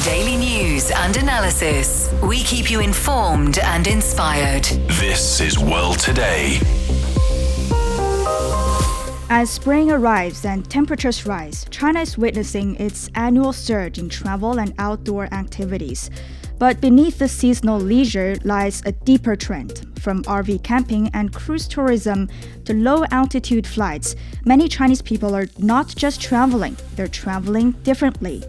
Daily news and analysis. We keep you informed and inspired. This is World Today. As spring arrives and temperatures rise, China is witnessing its annual surge in travel and outdoor activities. But beneath the seasonal leisure lies a deeper trend. From RV camping and cruise tourism to low-altitude flights, many Chinese people are not just traveling, they're traveling differently.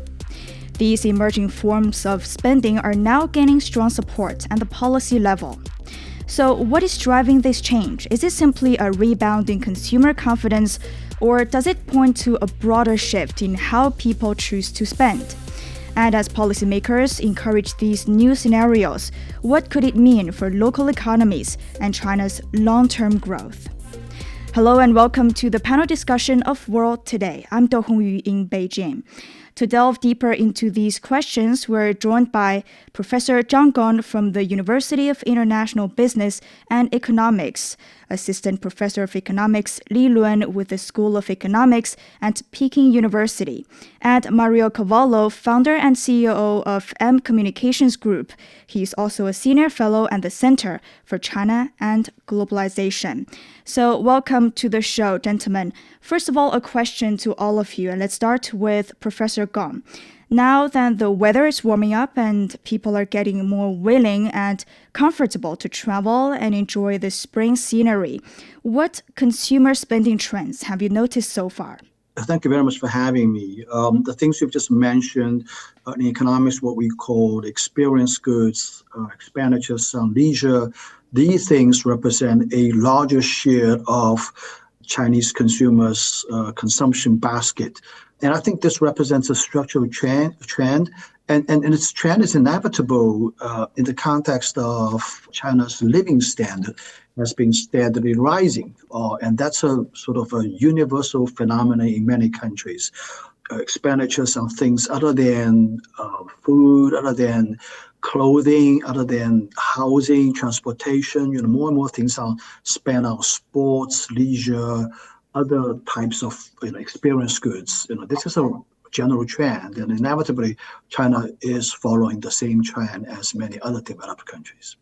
These emerging forms of spending are now gaining strong support at the policy level. So what is driving this change? Is it simply a rebound in consumer confidence, or does it point to a broader shift in how people choose to spend? And as policymakers encourage these new scenarios, what could it mean for local economies and China's long-term growth? Hello and welcome to the panel discussion of World Today. I'm Dou Hongyu in Beijing. To delve deeper into these questions, we're joined by Professor John Gong from the University of International Business and Economics, Assistant Professor of Economics Li Luan with the School of Economics at Peking University, and Mario Cavolo, founder and CEO of M Communications Group. He's also a senior fellow at the Center for China and Globalization. So welcome to the show, gentlemen. First of all, a question to all of you, and let's start with Professor Gong. Now that the weather is warming up and people are getting more willing and comfortable to travel and enjoy the spring scenery, what consumer spending trends have you noticed so far? Thank you very much for having me. The things you've just mentioned in economics, what we call experience goods, expenditures on leisure, these things represent a larger share of Chinese consumers' consumption basket. And I think this represents a structural trend, and its trend is inevitable in the context of China's living standard has been steadily rising. And that's a sort of a universal phenomenon in many countries. Expenditures on things other than food, other than clothing, other than housing, transportation, more and more things are spent on sports, leisure, other types of experience goods. This is a general trend, and inevitably China is following the same trend as many other developed countries.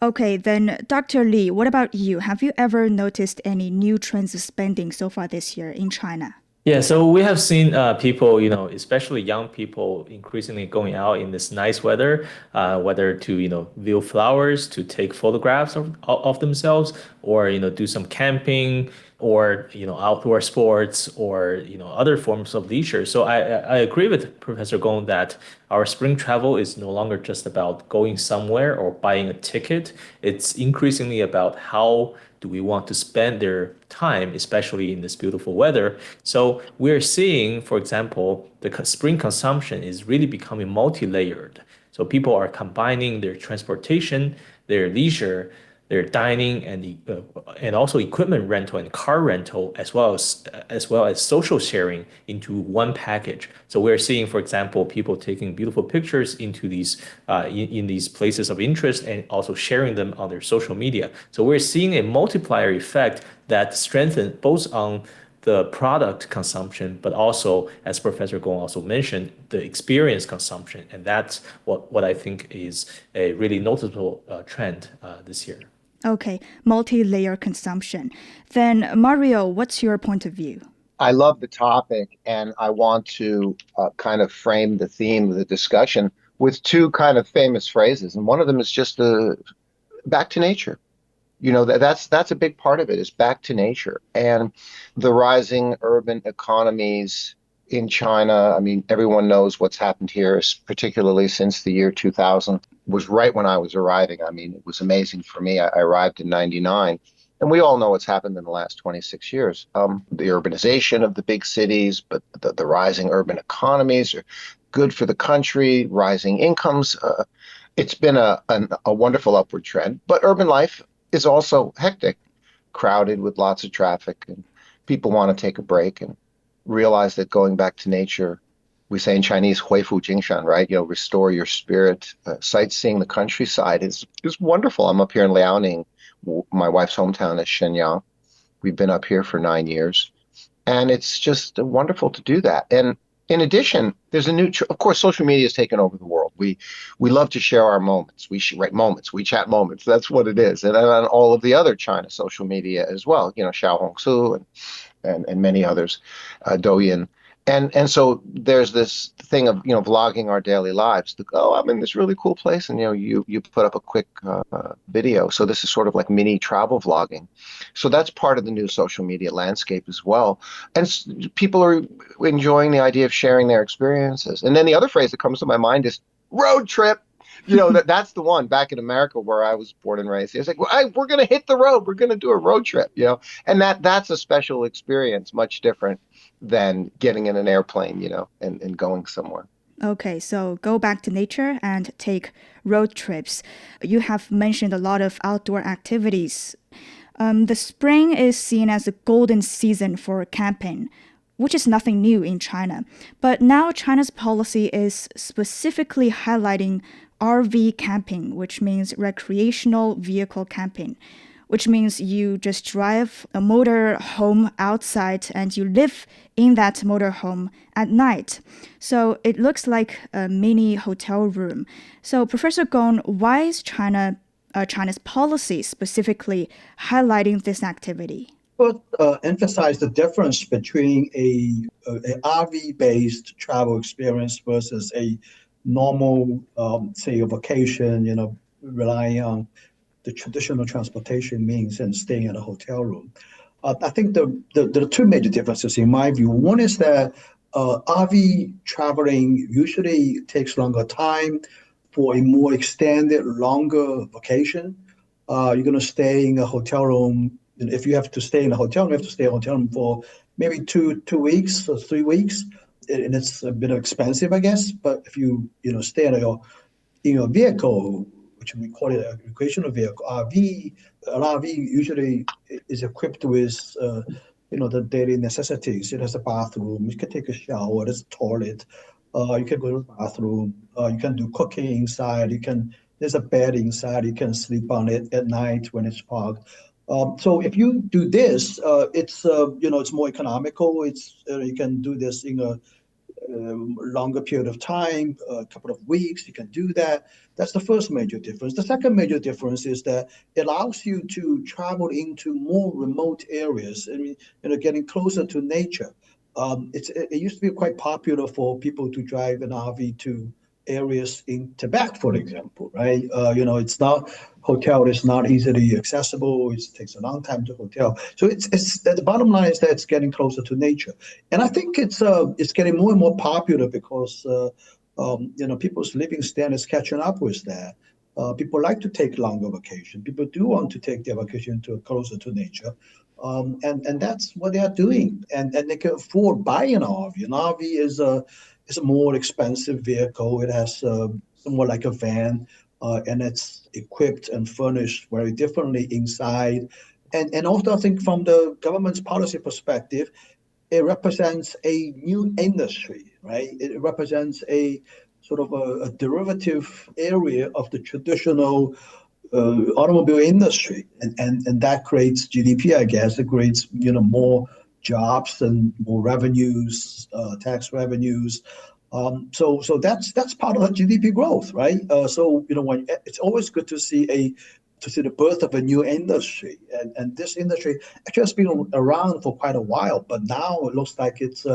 Okay, then Dr. Li, what about you? Have you ever noticed any new trends of spending so far this year in China? Yeah, so we have seen people, especially young people, increasingly going out in this nice weather, whether to, view flowers, to take photographs of themselves, or, do some camping, or, outdoor sports, or, other forms of leisure. So I agree with Professor Gong that our spring travel is no longer just about going somewhere or buying a ticket. It's increasingly about how do we want to spend their time, especially in this beautiful weather. So we're seeing, for example, the spring consumption is really becoming multi-layered. So people are combining their transportation, their leisure, their dining, and also equipment rental and car rental, as well as social sharing into one package. So we're seeing, for example, people taking beautiful pictures into these in these places of interest and also sharing them on their social media. So we're seeing a multiplier effect that strengthens both on the product consumption, but also, as Professor Gong also mentioned, the experience consumption. And that's what I think is a really noticeable trend this year. Okay, multi-layer consumption. Then Mario, what's your point of view? I love the topic, and I want to kind of frame the theme of the discussion with two kind of famous phrases. And one of them is just back to nature. That's a big part of it, is back to nature. And the rising urban economies in China, I mean, everyone knows what's happened here, particularly since the year 2000, was right when I was arriving. I mean, it was amazing for me. I arrived in 99. And we all know what's happened in the last 26 years. The urbanization of the big cities, but the rising urban economies are good for the country, rising incomes. It's been a wonderful upward trend. But urban life is also hectic, crowded with lots of traffic, and people want to take a break and realize that going back to nature, we say in Chinese, 恢复精神, right? Restore your spirit. Sightseeing the countryside is wonderful. I'm up here in Liaoning. My wife's hometown is Shenyang. We've been up here for 9 years, and it's just wonderful to do that. And In addition, there's a of course, social media has taken over the world. We love to share our moments. Write moments. We chat moments. That's what it is. And on all of the other China social media as well, Xiao Hongsu and many others, Douyin. And so there's this thing of vlogging our daily lives. Oh, I'm in this really cool place, and you put up a quick video. So this is sort of like mini travel vlogging. So that's part of the new social media landscape as well. And people are enjoying the idea of sharing their experiences. And then the other phrase that comes to my mind is road trip. That's the one back in America where I was born and raised. It's like, we're going to hit the road. We're going to do a road trip, and that's a special experience, much different than getting in an airplane, and going somewhere. Okay, so go back to nature and take road trips. You have mentioned a lot of outdoor activities. The spring is seen as a golden season for camping, which is nothing new in China. But now China's policy is specifically highlighting RV camping, which means recreational vehicle camping, which means you just drive a motor home outside and you live in that motor home at night. So it looks like a mini hotel room. So Professor Gong, why is China's policy specifically highlighting this activity? But emphasize the difference between a RV-based travel experience versus a normal, say, a vacation, relying on the traditional transportation means and staying in a hotel room. I think the two major differences in my view. One is that RV traveling usually takes longer time for a more extended, longer vacation. You're going to stay in a hotel room. If you have to stay in a hotel room, you have to stay in a hotel room for maybe two weeks or 3 weeks, and it's a bit expensive, I guess. But if you stay in your vehicle, which we call it a recreational vehicle, RV, an RV usually is equipped with the daily necessities. It has a bathroom. You can take a shower. There's a toilet. You can go to the bathroom. You can do cooking inside. There's a bed inside. You can sleep on it at night when it's parked. So if you do this, it's more economical. You can do this in a longer period of time, a couple of weeks. You can do that. That's the first major difference. The second major difference is that it allows you to travel into more remote areas. I mean, getting closer to nature. It used to be quite popular for people to drive an RV to areas in Tibet, for example, right? It's not hotel is not easily accessible. It takes a long time to hotel. So it's the bottom line is that it's getting closer to nature, and I think it's getting more and more popular because people's living standards catching up with that. People like to take longer vacation. People do want to take their vacation to closer to nature. And that's what they are doing, and they can afford buying an RV. An RV is a more expensive vehicle. It has somewhat like a van, and it's equipped and furnished very differently inside. And also, I think from the government's policy perspective, it represents a new industry, right? It represents a sort of a derivative area of the traditional automobile industry, and that creates GDP, I guess. It creates more jobs and more revenues, tax revenues. So that's part of the GDP growth, right? So when it's always good to see the birth of a new industry, and this industry actually has been around for quite a while, but now it looks like it's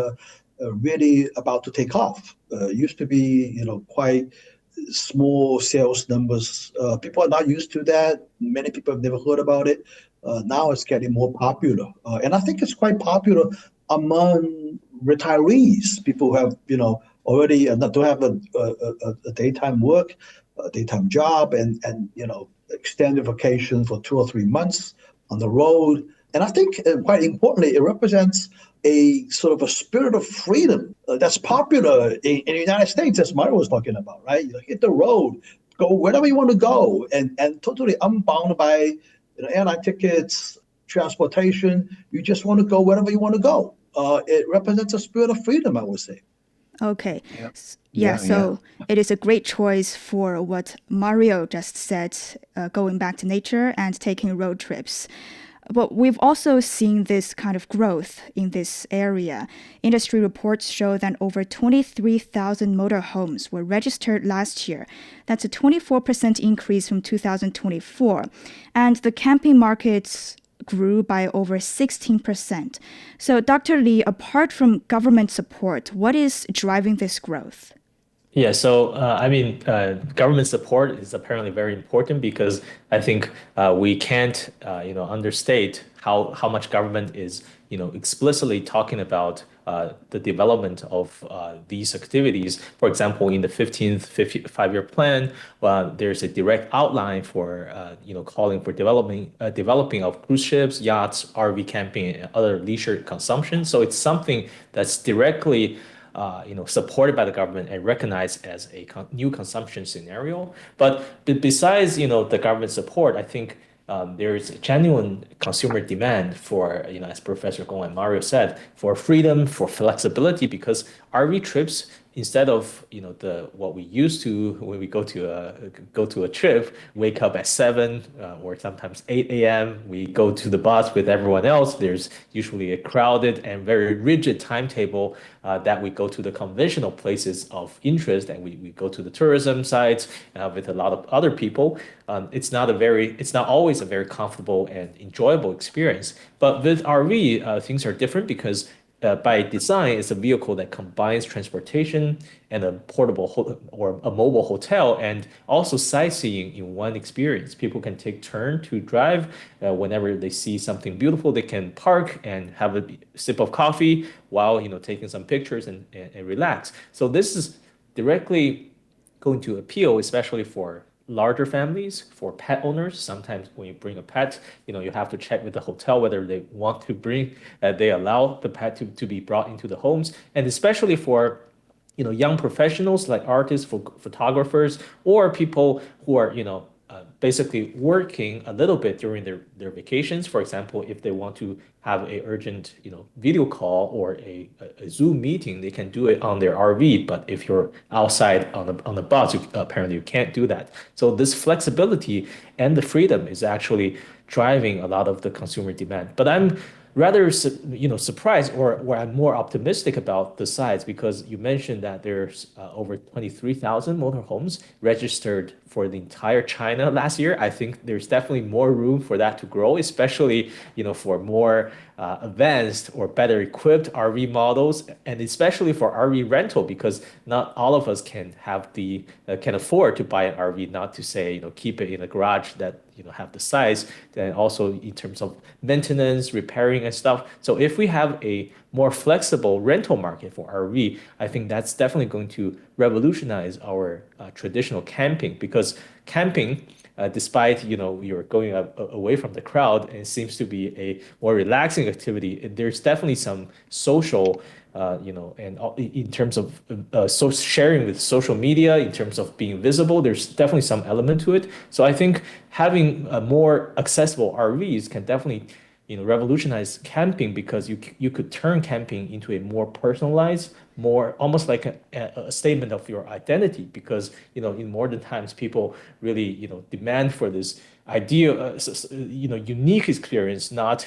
really about to take off. It used to be quite small sales numbers. People are not used to that. Many people have never heard about it. Now it's getting more popular, and I think it's quite popular among retirees. People who have already don't have a daytime work, a daytime job, and extended vacation for 2 or 3 months on the road. And I think quite importantly, it represents a sort of a spirit of freedom that's popular in the United States, as Mario was talking about, right? Hit the road, go wherever you want to go, and totally unbound by airline tickets, transportation. You just want to go wherever you want to go. It represents a spirit of freedom, I would say. Okay. Yeah. So it is a great choice for what Mario just said, going back to nature and taking road trips. But we've also seen this kind of growth in this area. Industry reports show that over 23,000 motorhomes were registered last year. That's a 24% increase from 2024. And the camping markets grew by over 16%. So, Dr. Li, apart from government support, what is driving this growth? Yeah, so government support is apparently very important because I think we can't, understate how much government is, explicitly talking about the development of these activities. For example, in the 15th five-year plan, there's a direct outline for, calling for developing of cruise ships, yachts, RV camping, and other leisure consumption. So it's something that's directly supported by the government and recognized as a new consumption scenario. But besides, the government support, I think there is a genuine consumer demand for, as Professor Gong and Mario said, for freedom, for flexibility, because RV trips, instead of what we used to when we go to a trip, wake up at 7 or sometimes 8 a.m. We go to the bus with everyone else. There's usually a crowded and very rigid timetable that we go to the conventional places of interest, and we go to the tourism sites with a lot of other people. It's not always a very comfortable and enjoyable experience. But with RV, things are different because by design, it's a vehicle that combines transportation and a portable or a mobile hotel, and also sightseeing in one experience. People can take turn to drive. Whenever they see something beautiful, they can park and have a sip of coffee while taking some pictures and relax. So this is directly going to appeal, especially for larger families, for pet owners. Sometimes when you bring a pet, you have to check with the hotel whether they want to they allow the pet to be brought into the homes. And especially for, young professionals like artists, photographers, or people who are, basically working a little bit during their vacations. For example, if they want to have a urgent, video call or a Zoom meeting, they can do it on their RV. But if you're outside on the bus, apparently you can't do that. So this flexibility and the freedom is actually driving a lot of the consumer demand. But I'm rather, surprised, or I'm more optimistic about the size, because you mentioned that there's over 23,000 motorhomes registered for the entire China last year. I think there's definitely more room for that to grow, especially, for more advanced or better equipped RV models, and especially for RV rental, because not all of us can afford to buy an RV, not to say, keep it in a garage that have the size, and also in terms of maintenance, repairing and stuff. So if we have a more flexible rental market for RV, I think that's definitely going to revolutionize our traditional camping, because camping, despite you're going away from the crowd, and it seems to be a more relaxing activity, there's definitely some social and in terms of sharing with social media, in terms of being visible, there's definitely some element to it. So I think having more accessible RVs can definitely revolutionize camping, because you could turn camping into a more personalized, more almost like a statement of your identity, because in modern times people really demand for this idea, unique experience, not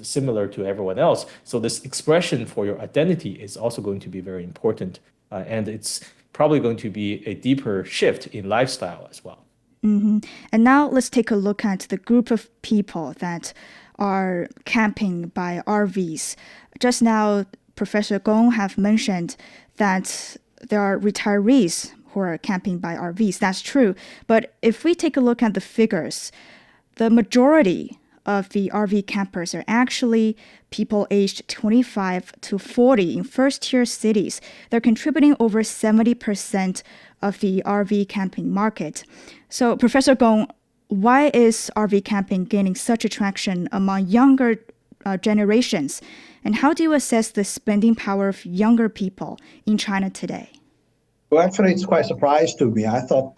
similar to everyone else. So this expression for your identity is also going to be very important, and it's probably going to be a deeper shift in lifestyle as well. Mm-hmm. And now let's take a look at the group of people that are camping by RVs. Just now, Professor Gong have mentioned that there are retirees who are camping by RVs. That's true. But if we take a look at the figures, the majority of the RV campers are actually people aged 25 to 40 in first-tier cities. They're contributing over 70% of the RV camping market. So, Professor Gong, why is RV camping gaining such attraction among younger generations? And how do you assess the spending power of younger people in China today? Well, actually, it's quite a surprise to me. I thought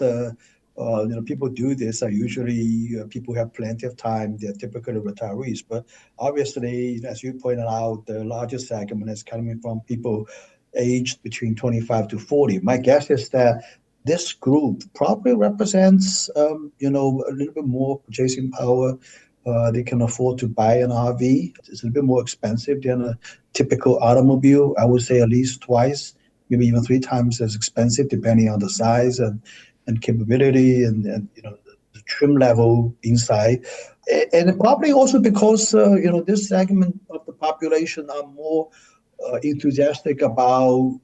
people do this are usually people who have plenty of time. They're typically retirees. But obviously, as you pointed out, the largest segment is coming from people aged between 25 to 40. My guess is that this group probably represents, a little bit more purchasing power, They can afford to buy an RV. It's a little bit more expensive than a typical automobile. I would say at least twice, maybe even three times as expensive, depending on the size and capability and the trim level inside. And probably also because this segment of the population are more enthusiastic about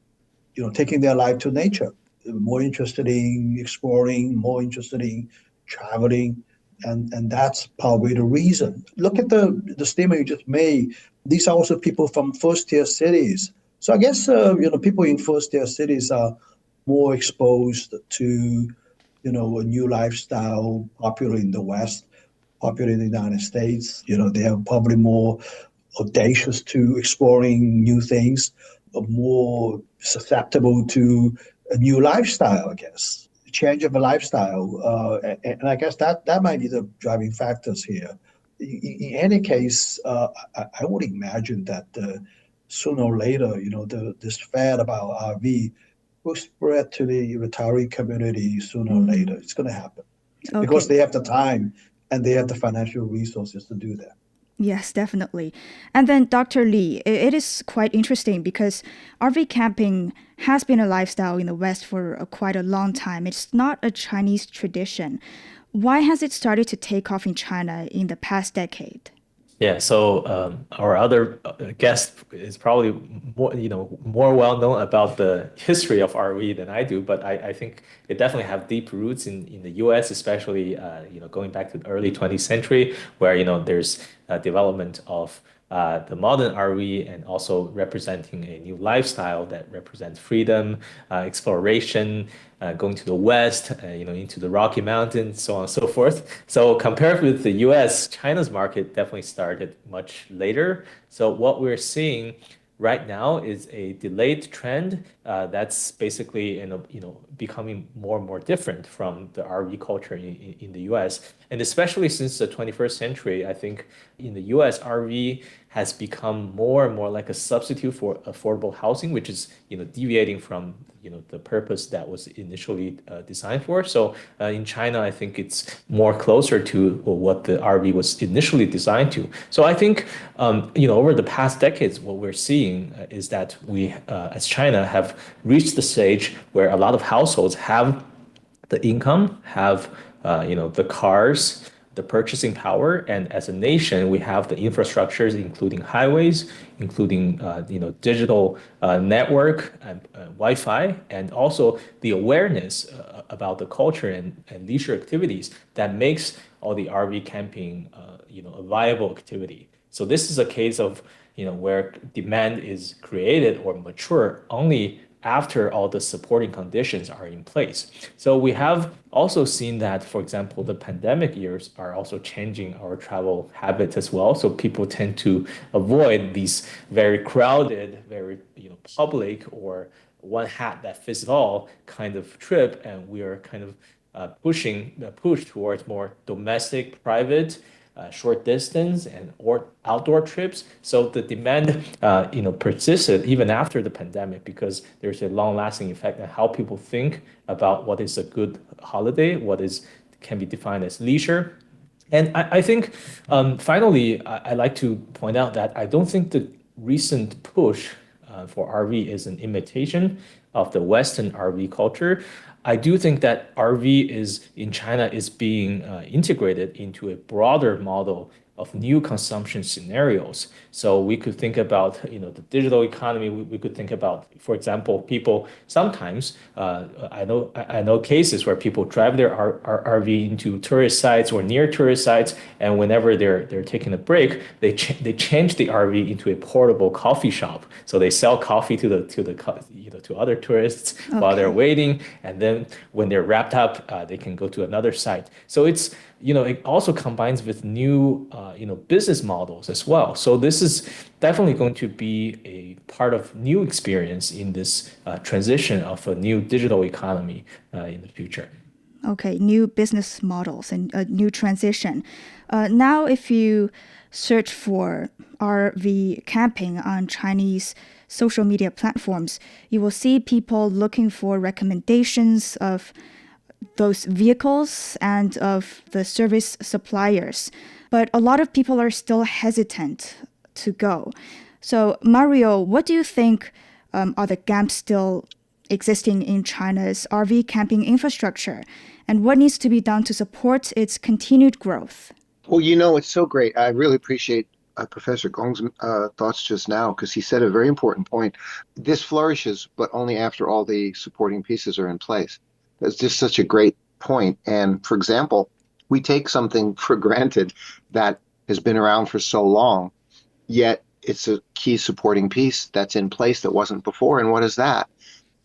taking their life to nature, more interested in exploring, more interested in traveling, and that's probably the reason. Look at the statement you just made. These are also people from first tier cities. So I guess people in first tier cities are more exposed to a new lifestyle popular in the West, popular in the United States. They are probably more audacious to exploring new things, more susceptible to a new lifestyle, I guess, change of a lifestyle. And I guess that might be the driving factors here. In any case, I would imagine that sooner or later, this fad about RV will spread to the retiree community sooner or later. It's going to happen because they have the time and they have the financial resources to do that. Yes, definitely. And then, Dr. Lee, it is quite interesting because RV camping has been a lifestyle in the West for quite a long time. It's not a Chinese tradition. Why has it started to take off in China in the past decade? Yeah, so our other guest is probably more well known about the history of RV than I do, but I think it definitely have deep roots in the U.S., especially going back to the early 20th century, where there's development of the modern RV and also representing a new lifestyle that represents freedom, exploration, going to the West, into the Rocky Mountains, so on and so forth. So compared with the US, China's market definitely started much later. So what we're seeing right now is a delayed trend that's basically becoming more and more different from the RV culture in the US. And especially since the 21st century, I think in the US, RV has become more and more like a substitute for affordable housing, which is deviating from the purpose that was initially designed for. So in China, I think it's more closer to what the RV was initially designed to. So I think over the past decades, what we're seeing is that we, as China, have reached the stage where a lot of households have the income, have the cars, the purchasing power, and as a nation, we have the infrastructures, including highways, including digital network and Wi-Fi, and also the awareness about the culture and leisure activities that makes all the RV camping a viable activity. So this is a case of where demand is created or mature only after all the supporting conditions are in place. So we have also seen that, for example, the pandemic years are also changing our travel habits as well. So people tend to avoid these very crowded, very public or one hat that fits all kind of trip, and we are kind of push towards more domestic, private, short distance or outdoor trips. So the demand, persisted even after the pandemic because there's a long-lasting effect on how people think about what is a good holiday, can be defined as leisure. And I think, finally, I like to point out that I don't think the recent push for RV is an imitation of the Western RV culture. I do think that RV in China is being integrated into a broader model of new consumption scenarios. So we could think about, the digital economy. We could think about, for example, people sometimes, I know cases where people drive their RV into tourist sites or near tourist sites, and whenever they're taking a break, they change the RV into a portable coffee shop. So they sell coffee to other tourists while they're waiting, and then when they're wrapped up, they can go to another site. So it's it also combines with new business models as well. So this is definitely going to be a part of new experience in this transition of a new digital economy in the future. Okay, new business models and a new transition. Now, if you search for RV camping on Chinese social media platforms, you will see people looking for recommendations of those vehicles and of the service suppliers. But a lot of people are still hesitant to go. So, Mario, what do you think are the gaps still existing in China's RV camping infrastructure? And what needs to be done to support its continued growth? Well, it's so great. I really appreciate Professor Gong's thoughts just now because he said a very important point. This flourishes, but only after all the supporting pieces are in place. That's just such a great point. And for example, we take something for granted that has been around for so long, yet it's a key supporting piece that's in place that wasn't before. And what is that?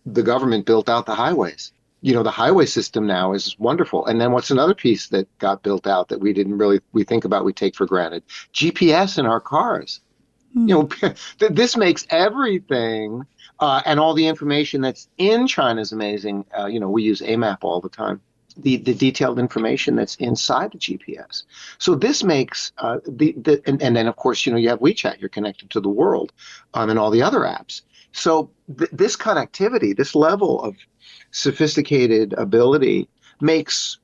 The government built out the highways. The highway system now is wonderful. And then what's another piece that got built out that we think about, we take for granted? GPS in our cars. This makes everything and all the information that's in China is amazing. We use AMAP all the time. The detailed information that's inside the GPS. So this makes and then of course, you have WeChat, you're connected to the world and all the other apps. So this connectivity, this level of sophisticated ability makes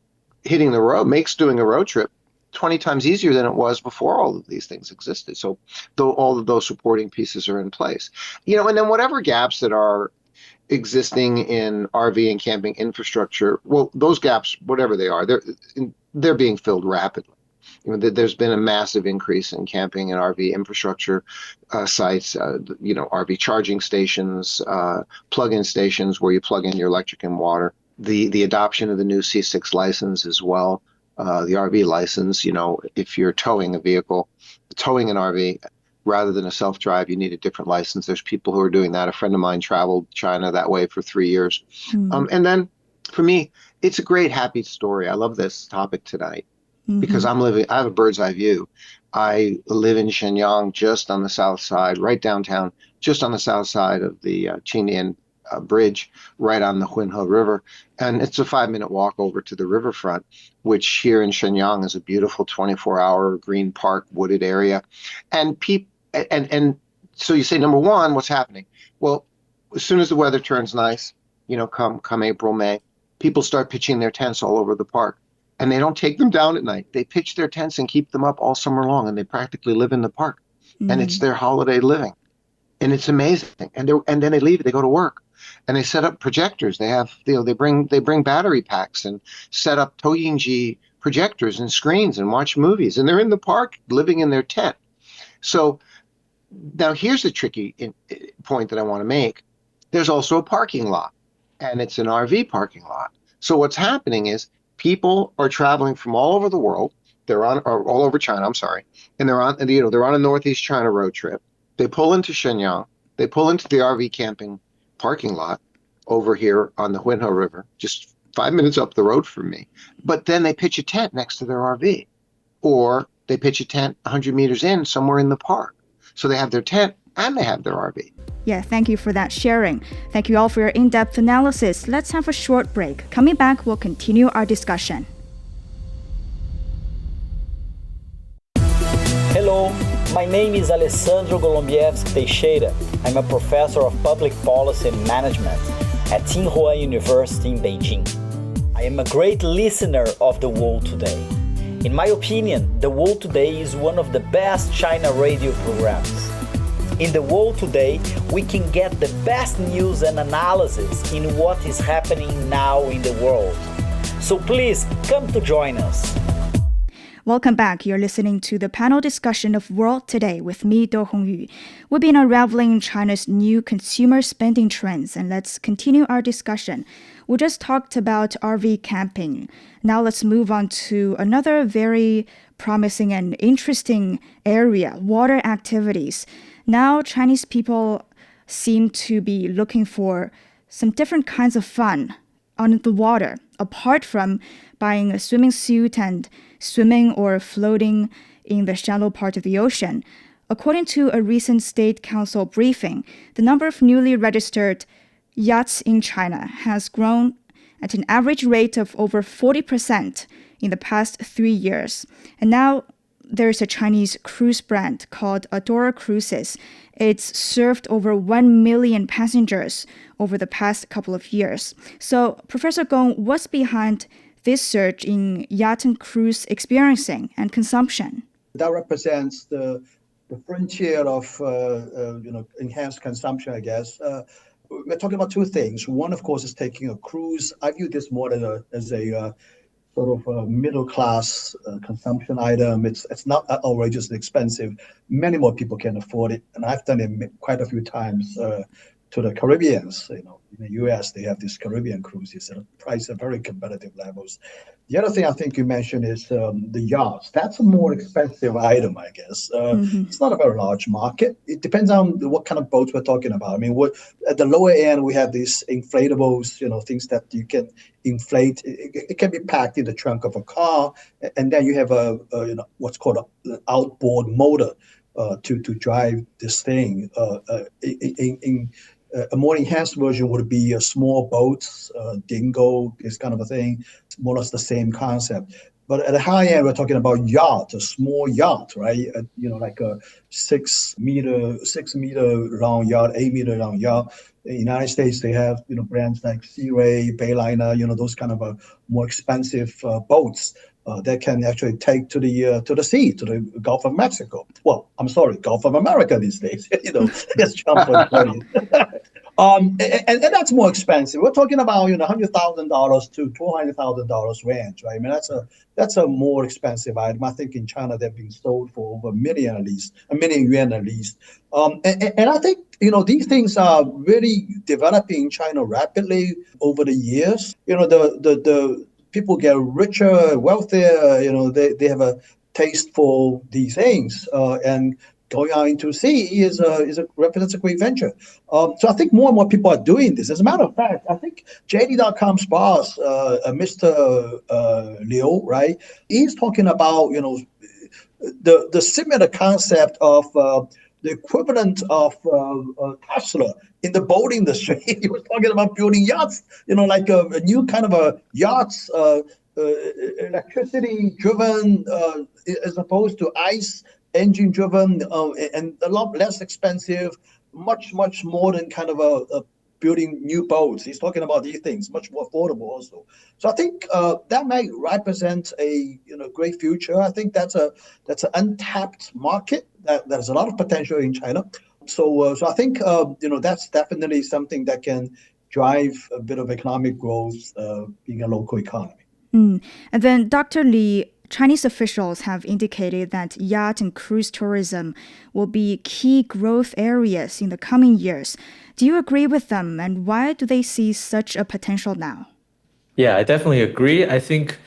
doing a road trip 20 times easier than it was before all of these things existed. So though all of those supporting pieces are in place, and then whatever gaps that are existing in RV and camping infrastructure, well, those gaps, whatever they are, they're being filled rapidly. There's been a massive increase in camping and RV infrastructure sites, RV charging stations, plug-in stations where you plug in your electric and water, the adoption of the new C6 license as well, the RV license. If you're towing an RV, rather than a self-drive, you need a different license. There's people who are doing that. A friend of mine traveled China that way for 3 years. And then for me, it's a great, happy story. I love this topic tonight because I have a bird's eye view. I live in Shenyang, just on the south side, right downtown, just on the south side of the Qingdian bridge, right on the Huinhe River. And it's a 5-minute walk over to the riverfront, which here in Shenyang is a beautiful 24-hour green park, wooded area. And so you say, number one, what's happening? Well, as soon as the weather turns nice, come April, May, people start pitching their tents all over the park. And they don't take them down at night. They pitch their tents and keep them up all summer long, and they practically live in the park. And it's their holiday living. And it's amazing. And then they leave, they go to work. And they set up projectors. They have, they bring battery packs and set up Toyinji projectors and screens and watch movies. And they're in the park living in their tent. So now here's the tricky point that I want to make. There's also a parking lot, and it's an RV parking lot. So what's happening is people are traveling from all over the world. All over China, and they're on a Northeast China road trip. They pull into Shenyang. They pull into the RV camping parking lot over here on the Huinhe River, just 5 minutes up the road from me. But then they pitch a tent next to their RV, or they pitch a tent 100 meters in somewhere in the park. So they have their tent and they have their RV. Yeah, thank you for that sharing. Thank you all for your in-depth analysis. Let's have a short break. Coming back, we'll continue our discussion. Hello, my name is Alessandro Golombieski Teixeira. I'm a professor of public policy and management at Tsinghua University in Beijing. I am a great listener of The World Today. In my opinion, The World Today is one of the best China radio programs. In The World Today, we can get the best news and analysis in what is happening now in the world. So please come to join us. Welcome back. You're listening to the panel discussion of World Today with me, Dou Hongyu. We've been unraveling China's new consumer spending trends, and let's continue our discussion. We just talked about RV camping. Now let's move on to another very promising and interesting area, water activities. Now Chinese people seem to be looking for some different kinds of fun on the water, apart from buying a swimming suit and swimming or floating in the shallow part of the ocean. According to a recent State Council briefing, the number of newly registered yachts in China has grown at an average rate of over 40% in the past 3 years. And now there's a Chinese cruise brand called Adora Cruises. It's served over 1 million passengers over the past couple of years. So, Professor Gong, what's behind this surge in yacht and cruise experiencing and consumption? That represents the frontier of enhanced consumption, I guess. We're talking about two things. One, of course, is taking a cruise. I view this more as a sort of a middle class consumption item. It's not outrageously expensive. Many more people can afford it, and I've done it quite a few times to the Caribbeans. In the U.S., they have these Caribbean cruises that are priced at very competitive levels. The other thing I think you mentioned is the yachts. That's a more expensive item, I guess. It's not a very large market. It depends on what kind of boats we're talking about. I mean, at the lower end, we have these inflatables, things that you can inflate. It can be packed in the trunk of a car, and then you have what's called an outboard motor to drive this thing. A more enhanced version would be a small boat, dingo, this kind of a thing. It's more or less the same concept. But at the high end, we're talking about yacht, a small yacht, right? Like a 6 meter long yacht, 8 meter long yacht. In the United States, they have brands like Sea Ray, Bayliner, those kind of more expensive boats that can actually take to the sea, to the Gulf of Mexico. Well, I'm sorry, Gulf of America these days. Let's jump for the and that's more expensive. We're talking about $100,000 to $200,000 range, right? I mean, that's a more expensive item. I think in China they're being sold for over $1 million yuan at least. And I think these things are really developing in China rapidly over the years. The people get richer, wealthier. They have a taste for these things, and going out into sea represents a great venture. So I think more and more people are doing this. As a matter of fact, I think JD.com's boss, Mr. Liu, right? He's talking about the similar concept of the equivalent of Tesla in the boat industry. He was talking about building yachts, like a new kind of a yachts, electricity driven as opposed to ice engine driven, and a lot less expensive, much modern kind of a building new boats. He's talking about these things, much more affordable also. So I think that might represent a great future. I think that's an untapped market that there's a lot of potential in China. So I think that's definitely something that can drive a bit of economic growth, being a local economy. And then Dr. Li, Chinese officials have indicated that yacht and cruise tourism will be key growth areas in the coming years. Do you agree with them, and why do they see such a potential now? Yeah, I definitely agree. I think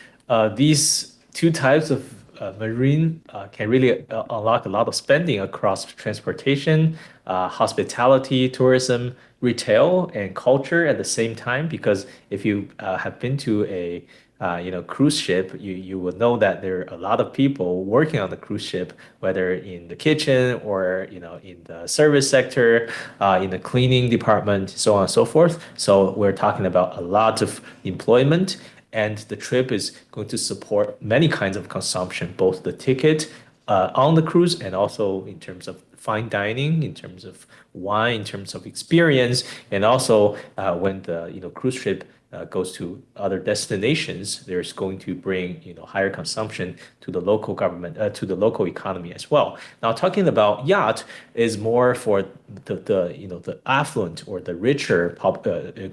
these two types of marine can really unlock a lot of spending across transportation, hospitality, tourism, retail, and culture at the same time. Because if you have been to a cruise ship, you will know that there are a lot of people working on the cruise ship, whether in the kitchen or in the service sector, in the cleaning department, so on and so forth. So we're talking about a lot of employment, and the trip is going to support many kinds of consumption, both the ticket on the cruise and also in terms of fine dining, in terms of wine, in terms of experience, and also when the cruise ship goes to other destinations, there's going to bring higher consumption to the local government, to the local economy as well. Now, talking about yacht is more for the affluent or the richer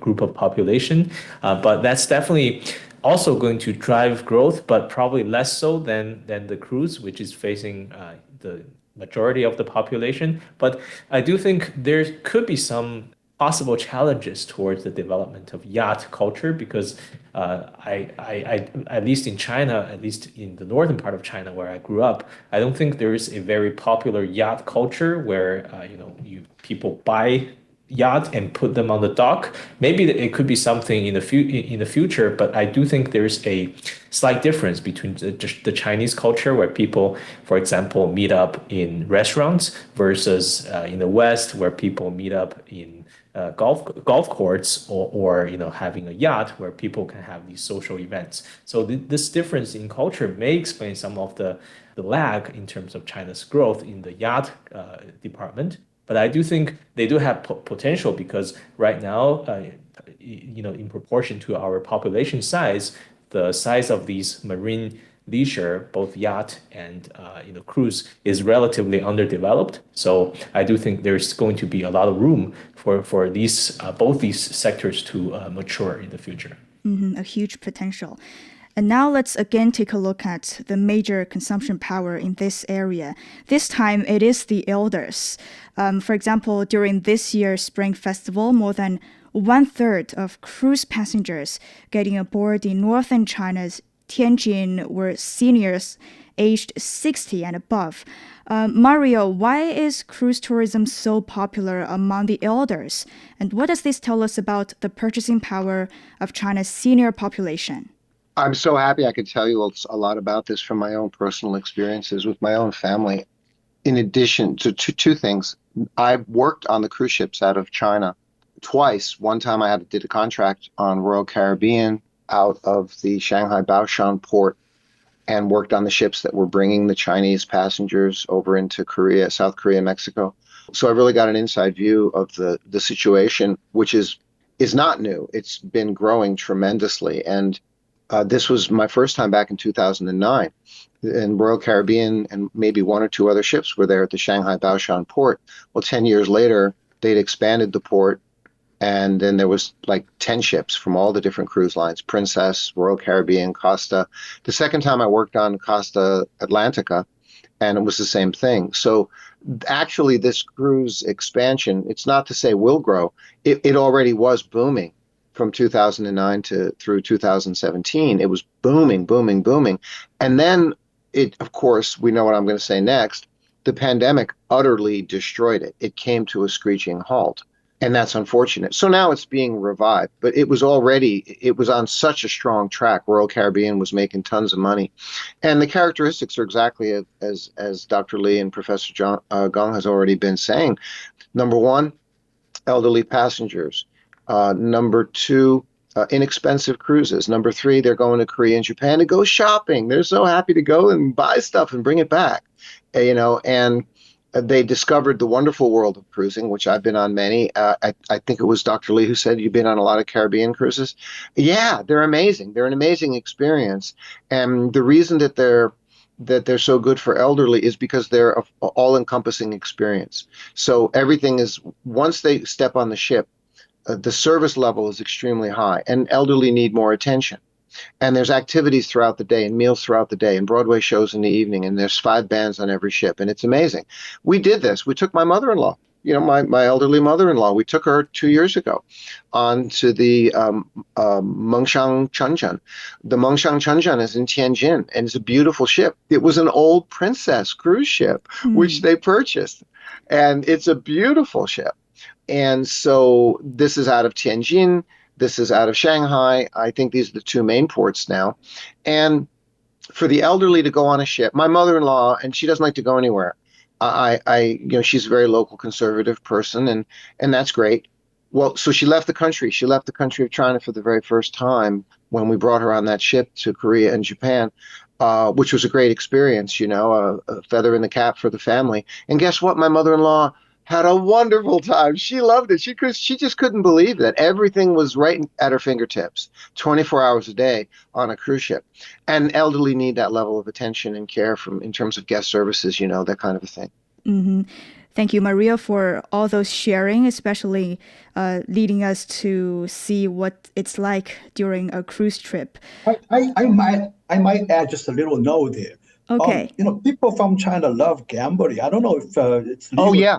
group of population, but that's definitely also going to drive growth, but probably less so than the cruise, which is facing the majority of the population. But I do think there could be some possible challenges towards the development of yacht culture, because I at least in China, at least in the northern part of China where I grew up, I don't think there is a very popular yacht culture where people buy yacht and put them on the dock. Maybe it could be something in the future, but I do think there's a slight difference between the Chinese culture, where people, for example, meet up in restaurants, versus in the West, where people meet up in golf courts or having a yacht where people can have these social events. So this difference in culture may explain some of the lag in terms of China's growth in the yacht department. But I do think they do have potential because right now, in proportion to our population size, the size of these marine leisure, both yacht and cruise, is relatively underdeveloped. So I do think there's going to be a lot of room for these both these sectors to mature in the future. A huge potential. And now let's again take a look at the major consumption power in this area. This time it is the elders. For example, during this year's Spring Festival, more than 1/3 of cruise passengers getting aboard in northern China's Tianjin were seniors aged 60 and above. Mario, why is cruise tourism so popular among the elders? And what does this tell us about the purchasing power of China's senior population? I'm so happy I could tell you a lot about this from my own personal experiences with my own family. In addition to two things, I worked on the cruise ships out of China twice. One time I did a contract on Royal Caribbean out of the Shanghai Baoshan port and worked on the ships that were bringing the Chinese passengers over into Korea, South Korea, Mexico. So I really got an inside view of the situation, which is not new. It's been growing tremendously. And this was my first time back in 2009. And Royal Caribbean and maybe one or two other ships were there at the Shanghai Baoshan port. Well, 10 years later, they'd expanded the port. And then there was like 10 ships from all the different cruise lines, Princess, Royal Caribbean, Costa. The second time I worked on Costa Atlantica, and it was the same thing. So actually this cruise expansion, it's not to say will grow. It already was booming from 2009 through 2017. It was booming, booming, booming. And then of course, we know what I'm going to say next. The pandemic utterly destroyed it. It came to a screeching halt. And that's unfortunate. So now it's being revived, but it was on such a strong track. Royal Caribbean was making tons of money. And the characteristics are exactly as Dr. Lee and Professor John Gong has already been saying. Number one, elderly passengers. Number two, inexpensive cruises. Number three, they're going to Korea and Japan to go shopping. They're so happy to go and buy stuff and bring it back, and they discovered the wonderful world of cruising, which I've been on many. I think it was Dr. Lee who said you've been on a lot of Caribbean cruises. Yeah, they're amazing. They're an amazing experience. And the reason that they're so good for elderly is because they're an all-encompassing experience. So everything is, once they step on the ship, the service level is extremely high, and elderly need more attention. And there's activities throughout the day and meals throughout the day and Broadway shows in the evening. And there's 5 bands on every ship. And it's amazing. We did this. We took my mother-in-law, my elderly mother-in-law. We took her 2 years ago onto the Mengshang Chengzhen. The Mengshang Chengzhen is in Tianjin, and it's a beautiful ship. It was an old Princess cruise ship, which they purchased. And it's a beautiful ship. And so this is out of Tianjin. This is out of Shanghai. I think these are the 2 main ports now. And for the elderly to go on a ship, my mother-in-law, and she doesn't like to go anywhere. She's a very local conservative person, and that's great. Well, so she left the country. She left the country of China for the very first time when we brought her on that ship to Korea and Japan, which was a great experience, a feather in the cap for the family. And guess what? My mother-in-law had a wonderful time. She loved it. She just couldn't believe that everything was right at her fingertips, 24 hours a day on a cruise ship. And elderly need that level of attention and care in terms of guest services, that kind of a thing. Mm-hmm. Thank you, Maria, for all those sharing, especially leading us to see what it's like during a cruise trip. I might add just a little note there. Okay. People from China love gambling. I don't know if it's legal. Oh, yeah.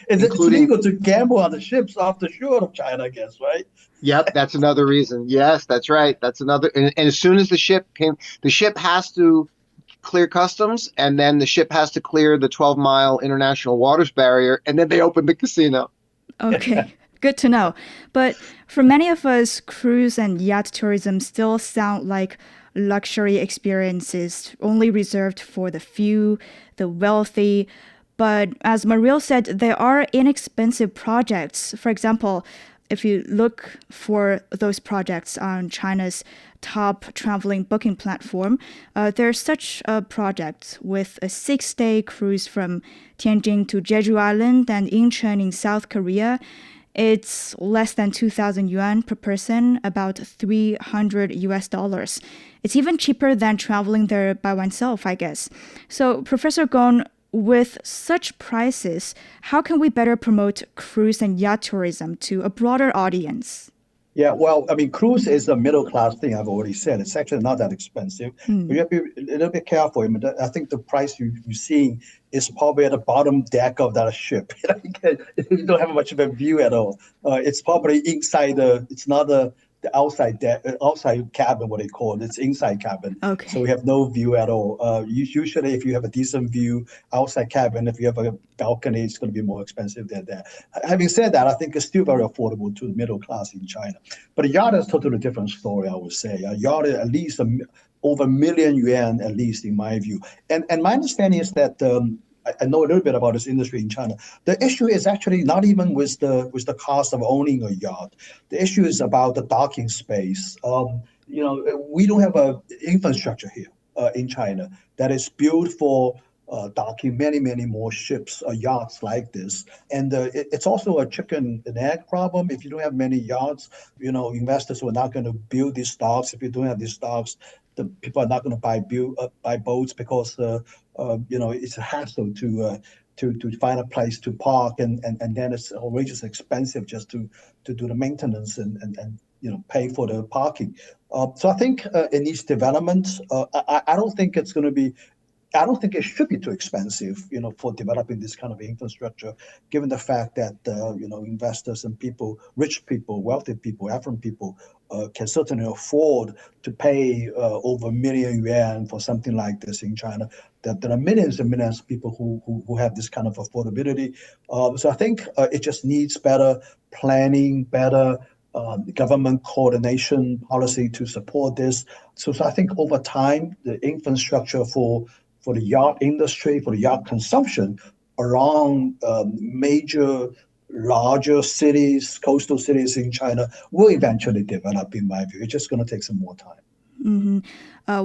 It's legal to gamble on the ships off the shore of China, I guess, right? Yep, that's another reason. Yes, that's right. That's another. And as soon as the ship has to clear customs, and then the ship has to clear the 12-mile international waters barrier, and then they open the casino. Okay. Good to know. But for many of us, cruise and yacht tourism still sound like luxury experiences only reserved for the few, the wealthy. But as Mario said, there are inexpensive projects. For example, if you look for those projects on China's top traveling booking platform, there's such a project with a 6-day cruise from Tianjin to Jeju Island and Incheon in South Korea. It's less than 2,000 yuan per person, about $300. It's even cheaper than traveling there by oneself, I guess. So, Professor Gong, with such prices, how can we better promote cruise and yacht tourism to a broader audience? Yeah, well, I mean, cruise is a middle class thing. I've already said it's actually not that expensive. But you have to be a little bit careful. I mean, I think the price you're seeing is probably at the bottom deck of that ship. You don't have much of a view at all. It's probably inside it's not the outside deck, outside cabin, what they call it. It's inside cabin. Okay. So we have no view at all. Usually, if you have a decent view outside cabin, if you have a balcony, it's going to be more expensive than that. Having said that, I think it's still very affordable to the middle class in China. But a yacht is a totally different story, I would say. A yacht is at least over 1 million yuan, at least in my view. And my understanding is that I know a little bit about this industry in China. The issue is actually not even with the cost of owning a yacht. The issue is about the docking space. We don't have a infrastructure here in China that is built for docking many more ships, yachts like this. And it's also a chicken and egg problem. If you don't have many yachts, investors are not going to build these docks. If you don't have these docks, the people are not going to buy boats because it's a hassle to find a place to park, and then it's outrageously expensive just to do the maintenance and pay for the parking. So I think it needs development. I don't think it's going to be. I don't think it should be too expensive, for developing this kind of infrastructure, given the fact that, investors and people, rich people, wealthy people, affluent people, can certainly afford to pay over 1 million yuan for something like this in China. There are millions and millions of people who have this kind of affordability. So I think it just needs better planning, better government coordination policy to support this. So I think over time, the infrastructure for the yacht industry, for the yacht consumption around major, larger cities, coastal cities in China will eventually develop, in my view. It's just going to take some more time.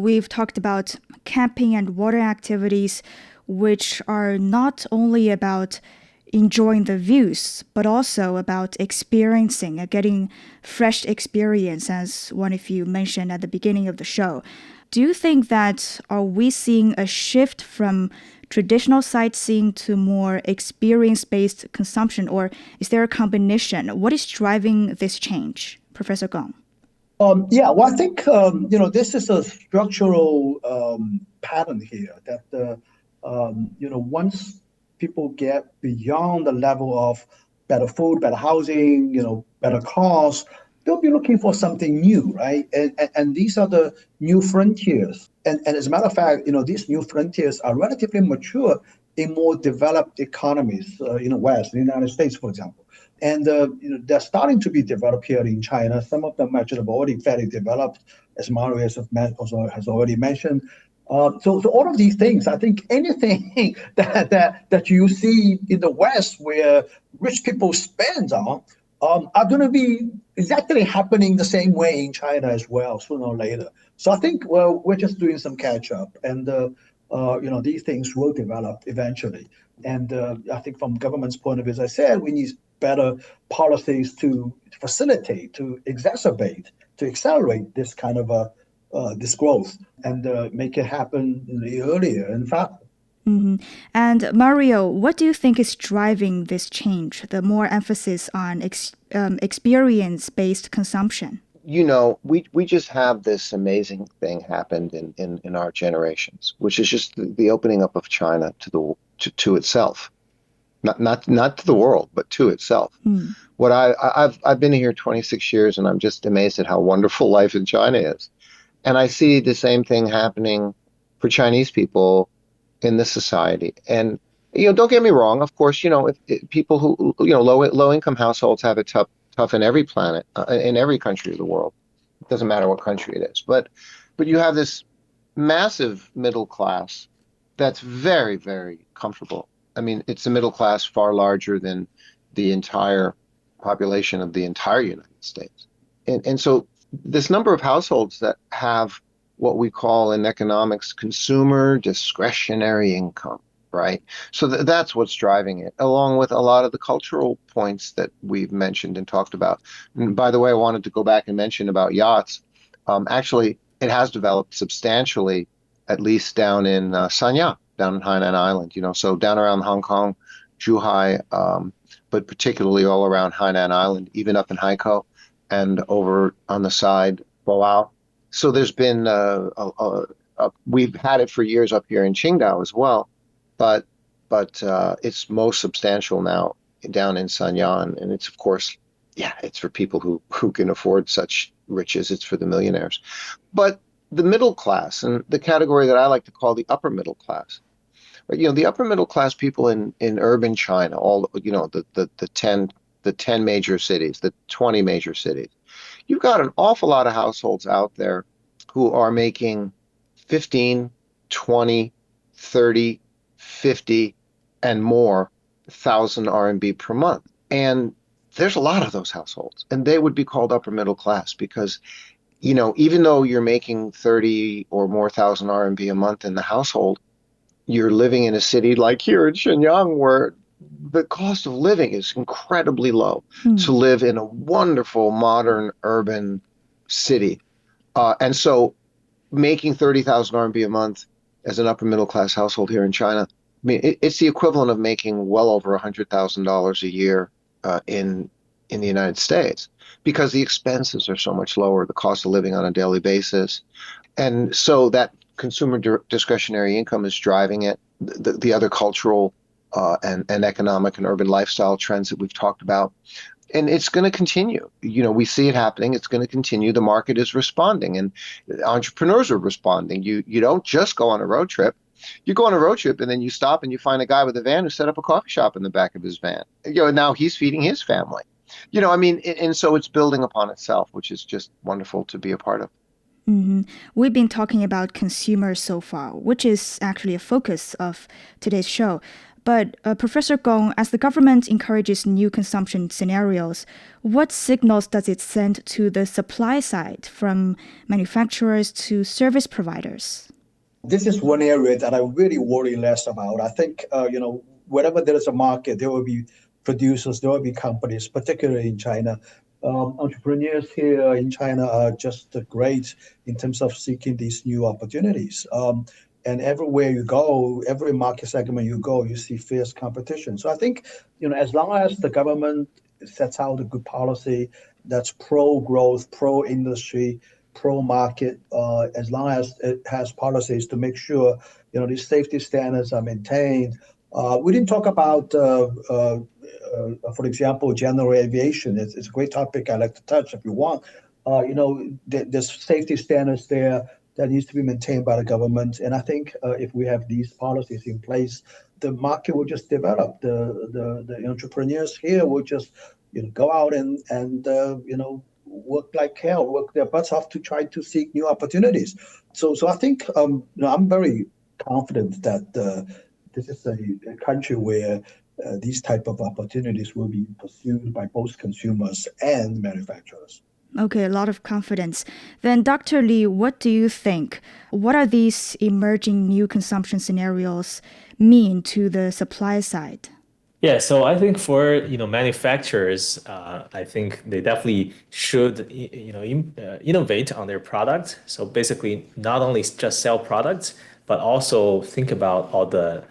We've talked about camping and water activities, which are not only about enjoying the views, but also about experiencing, getting fresh experience, as one of you mentioned at the beginning of the show. Do you think that are we seeing a shift from traditional sightseeing to more experience-based consumption, or is there a combination? What is driving this change, Professor Gong? Well, I think this is a structural pattern here that once people get beyond the level of better food, better housing, better cars, they'll be looking for something new, right? And these are the new frontiers. And as a matter of fact, these new frontiers are relatively mature in more developed economies in the West, in the United States, for example. And they're starting to be developed here in China. Some of them actually have already fairly developed, as Mario has already mentioned. So all of these things, I think anything that you see in the West where rich people spend on, are going to be exactly happening the same way in China as well, sooner or later. So I think, we're just doing some catch up, and these things will develop eventually. And I think from government's point of view, as I said, we need better policies to facilitate, to exacerbate, to accelerate this kind of this growth, and make it happen earlier and faster. And Mario, what do you think is driving this change, the more emphasis on experience-based consumption? We just have this amazing thing happened in our generations, which is just the opening up of China to itself, not to the world, but to itself. What I've been here 26 years, and I'm just amazed at how wonderful life in China is, and I see the same thing happening for Chinese people in this society. And don't get me wrong, of course, if people who low income households have it tough in every planet, in every country of the world. It doesn't matter what country it is, but you have this massive middle class that's very, very comfortable I mean, it's a middle class far larger than the entire population of the entire United States. And so this number of households that have what we call in economics consumer discretionary income, right? So that's what's driving it, along with a lot of the cultural points that we've mentioned and talked about. And by the way, I wanted to go back and mention about yachts. Actually, it has developed substantially, at least down in Sanya, down in Hainan Island, so down around Hong Kong, Zhuhai, but particularly all around Hainan Island, even up in Haikou and over on the side, Boao. So there's been, we've had it for years up here in Qingdao as well, but it's most substantial now down in Sanya. And it's, of course, yeah, it's for people who can afford such riches. It's for the millionaires. But the middle class, and the category that I like to call the upper middle class, right? The upper middle class people in urban China, all the 10 major cities, the 20 major cities. You've got an awful lot of households out there who are making 15, 20, 30, 50 and more thousand RMB per month. And there's a lot of those households, and they would be called upper middle class because, even though you're making 30 or more thousand RMB a month in the household, you're living in a city like here in Shenyang where the cost of living is incredibly low to live in a wonderful modern urban city. And so making 30,000 RMB a month as an upper middle class household here in China, I mean, it's the equivalent of making well over $100,000 a year in the United States, because the expenses are so much lower, the cost of living on a daily basis. And so that consumer discretionary income is driving it. The other cultural and economic and urban lifestyle trends that we've talked about. And it's going to continue. We see it happening. It's going to continue. The market is responding, and entrepreneurs are responding. You don't just go on a road trip. You go on a road trip and then you stop and you find a guy with a van who set up a coffee shop in the back of his van. Now he's feeding his family. And so it's building upon itself, which is just wonderful to be a part of. Mm-hmm. We've been talking about consumers so far, which is actually a focus of today's show. But Professor Gong, as the government encourages new consumption scenarios, what signals does it send to the supply side, from manufacturers to service providers? This is one area that I really worry less about. I think, wherever there is a market, there will be producers, there will be companies, particularly in China. Entrepreneurs here in China are just great in terms of seeking these new opportunities. And everywhere you go, every market segment you go, you see fierce competition. So I think, as long as the government sets out a good policy that's pro-growth, pro-industry, pro-market, as long as it has policies to make sure, these safety standards are maintained. We didn't talk about, for example, general aviation. It's a great topic I'd like to touch if you want. There's safety standards there that needs to be maintained by the government. And I think if we have these policies in place, the market will just develop. The entrepreneurs here will just go out and work like hell, work their butts off to try to seek new opportunities. So I think I'm very confident that this is a country where these type of opportunities will be pursued by both consumers and manufacturers. Okay, a lot of confidence. Then, Dr. Li, what do you think? What are these emerging new consumption scenarios mean to the supply side? Yeah, so I think for manufacturers, I think they definitely should innovate on their product. So basically, not only just sell products, but also think about all the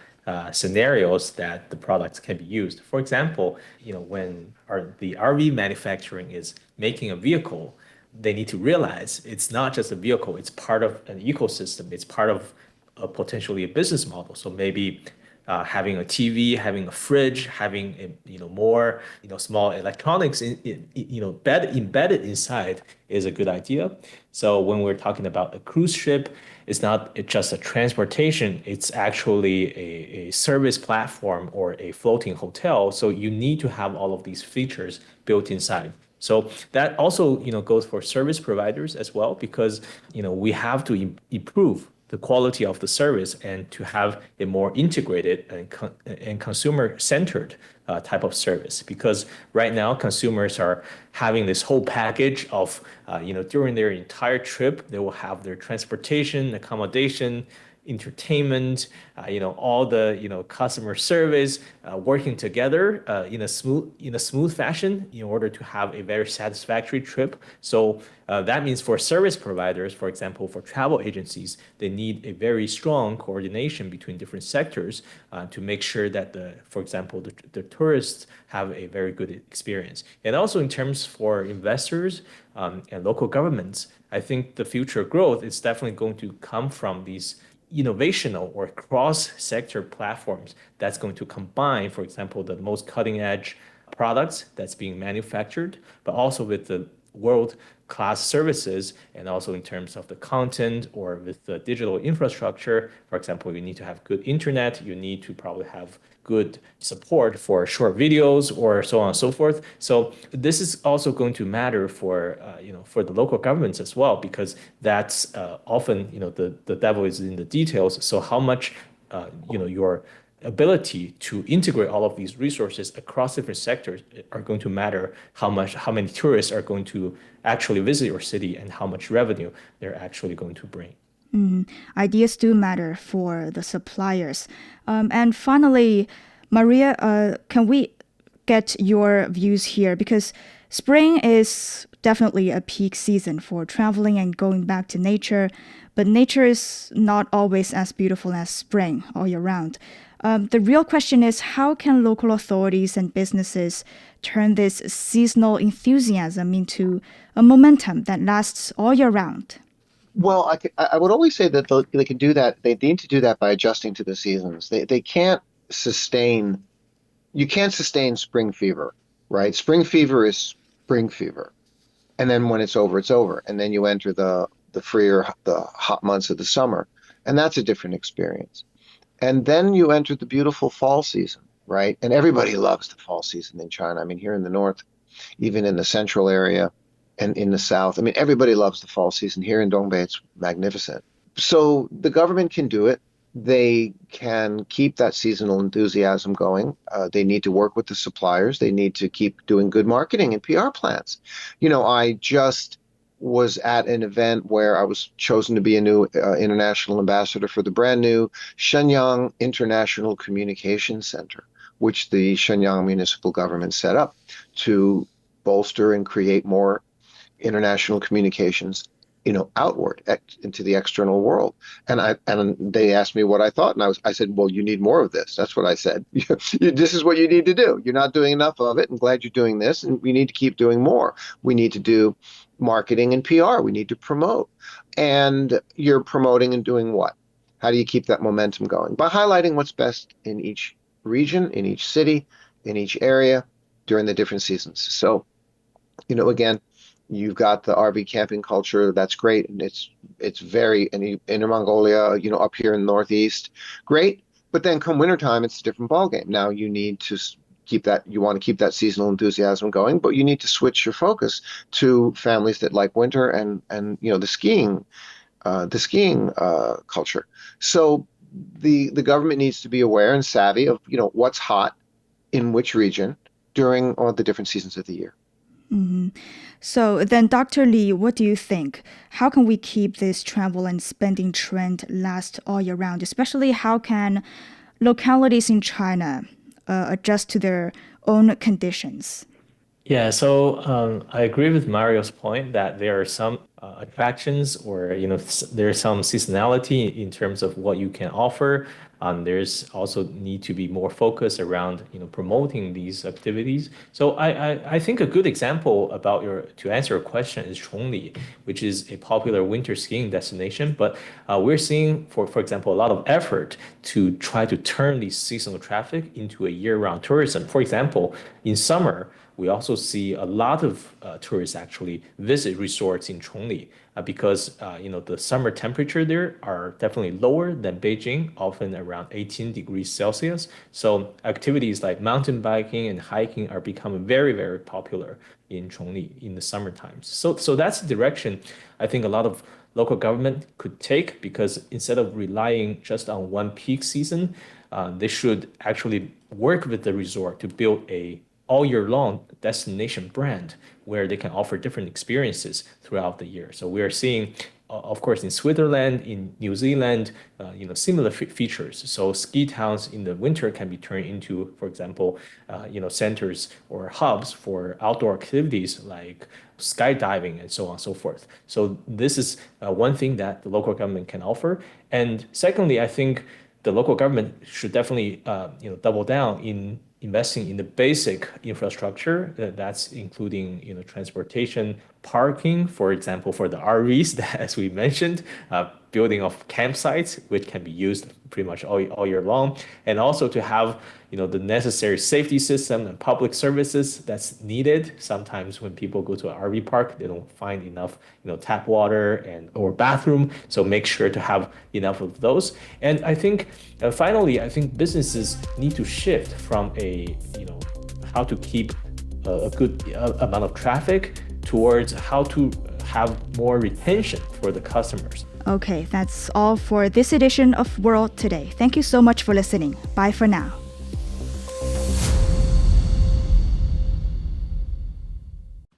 scenarios that the products can be used. For example, when the RV manufacturing is making a vehicle, they need to realize it's not just a vehicle, it's part of an ecosystem, it's part of potentially a business model. So maybe having a TV, having a fridge, having more small electronics embedded inside is a good idea. So when we're talking about a cruise ship, it's not just a transportation, it's actually a service platform or a floating hotel. So you need to have all of these features built inside. So that also goes for service providers as well, because we have to improve the quality of the service and to have a more integrated and consumer-centered type of service. Because right now, consumers are having this whole package of, during their entire trip, they will have their transportation, accommodation, entertainment, all the customer service working together in a smooth fashion in order to have a very satisfactory trip. So that means for service providers, for example, for travel agencies, they need a very strong coordination between different sectors to make sure that for example, the tourists have a very good experience. And also in terms for investors and local governments, I think the future growth is definitely going to come from these innovational or cross-sector platforms that's going to combine, for example, the most cutting-edge products that's being manufactured, but also with the world-class services, and also in terms of the content or with the digital infrastructure. For example, you need to have good internet, you need to probably have good support for short videos or so on and so forth. So this is also going to matter for for the local governments as well, because that's often the devil is in the details. So how much your ability to integrate all of these resources across different sectors are going to matter how many tourists are going to actually visit your city and how much revenue they're actually going to bring. Ideas do matter for the suppliers. And finally, Maria, can we get your views here? Because spring is definitely a peak season for traveling and going back to nature, but nature is not always as beautiful as spring all year round. The real question is, how can local authorities and businesses turn this seasonal enthusiasm into a momentum that lasts all year round? Well, I would always say that they can do that. They need to do that by adjusting to the seasons. They can't sustain, you can't sustain spring fever, right? Spring fever is spring fever. And then when it's over, it's over. And then you enter the hot months of the summer. And that's a different experience. And then you enter the beautiful fall season, right? And everybody loves the fall season in China. I mean, here in the north, even in the central area and in the south, I mean, everybody loves the fall season. Here in Dongbei, it's magnificent. So the government can do it. They can keep that seasonal enthusiasm going. They need to work with the suppliers. They need to keep doing good marketing and PR plans. I just was at an event where I was chosen to be a new international ambassador for the brand new Shenyang International Communications Center, which the Shenyang municipal government set up to bolster and create more international communications, outward into the external world. And they asked me what I thought, and I said, well, you need more of this. That's what I said. This is what you need to do. You're not doing enough of it. I'm glad you're doing this, and we need to keep doing more. We need to do marketing and PR. We need to promote. And you're promoting and doing what? How do you keep that momentum going? By highlighting what's best in each region, in each city, in each area during the different seasons. So, again, you've got the RV camping culture. That's great. And it's very, in Inner Mongolia, up here in the Northeast, great. But then come wintertime, it's a different ballgame. Now you need to you want to keep that seasonal enthusiasm going, but you need to switch your focus to families that like winter and the skiing culture. So the government needs to be aware and savvy of what's hot in which region during all the different seasons of the year. Mm-hmm. So then, Dr. Li, what do you think? How can we keep this travel and spending trend last all year round? Especially, how can localities in China adjust to their own conditions? Yeah, so I agree with Mario's point that there are some attractions or there's some seasonality in terms of what you can offer. There's also need to be more focus around promoting these activities. So I think a good example to answer your question is Chongli, which is a popular winter skiing destination. But we're seeing, for example, a lot of effort to try to turn these seasonal traffic into a year-round tourism. For example, in summer, we also see a lot of tourists actually visit resorts in Chongli because the summer temperature there are definitely lower than Beijing, often around 18 degrees Celsius. So activities like mountain biking and hiking are becoming very, very popular in Chongli in the summer times. So that's the direction I think a lot of local government could take, because instead of relying just on one peak season, they should actually work with the resort to build a all year long destination brand where they can offer different experiences throughout the year. So we are seeing, of course, in Switzerland, in New Zealand, similar features. So ski towns in the winter can be turned into, for example, centers or hubs for outdoor activities like skydiving and so on and so forth. So this is one thing that the local government can offer. And secondly, I think the local government should definitely double down in investing in the basic infrastructure. That's including transportation, parking, for example, for the RVs, as we mentioned, building of campsites, which can be used pretty much all year long, and also to have the necessary safety system and public services that's needed. Sometimes when people go to an RV park, they don't find enough tap water or bathroom, so make sure to have enough of those. And I think finally, I think businesses need to shift from how to keep a good amount of traffic towards how to have more retention for the customers. Okay, that's all for this edition of World Today. Thank you so much for listening. Bye for now.